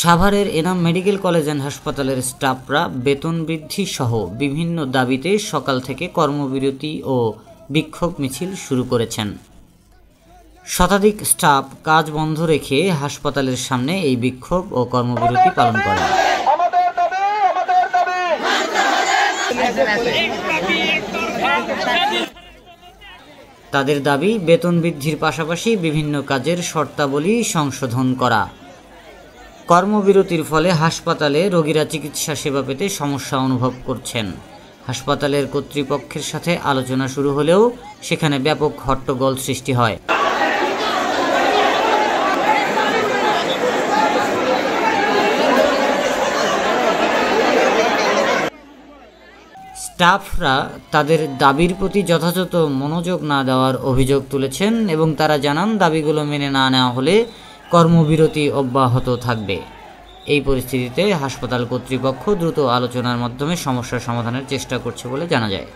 সাভারের Enam medical college and হাসপাতালের স্টাফরা বেতন বৃদ্ধি সহ বিভিন্ন দাবিতে সকাল থেকে কর্মবিরতি ও বিক্ষোভ মিছিল শুরু করেছেন। শতাধিক স্টাফ কাজ বন্ধ রেখে হাসপাতালের সামনে এই বিক্ষোভ ও কর্মবিরতি পালন করেন। তাদের দাবি বেতন বৃদ্ধির পাশাপাশি বিভিন্ন কাজের শর্তাবলী সংশোধন করা। কর্মবিরতির ফলে হাসপাতালে রোগীরা চিকিৎসা সেবা পেতে সমস্যা অনুভব করছেন। হাসপাতালের কর্তৃপক্ষের সাথে আলোচনা শুরু হলেও সেখানে ব্যাপক হট্টগোল সৃষ্টি হয়। স্টাফরা তাদের দাবির প্রতি যথাযথ মনোযোগ না দেওয়ার অভিযোগ তুলেছেন এবং তারা জানান দাবিগুলো মেনে না নেওয়া হলে কর্মবিরতি অব্যাহত থাকবে। এই পরিস্থিতিতে হাসপাতাল কর্তৃপক্ষ দ্রুত আলোচনার মাধ্যমে সমস্যার সমাধানের চেষ্টা করছে বলে জানা যায়।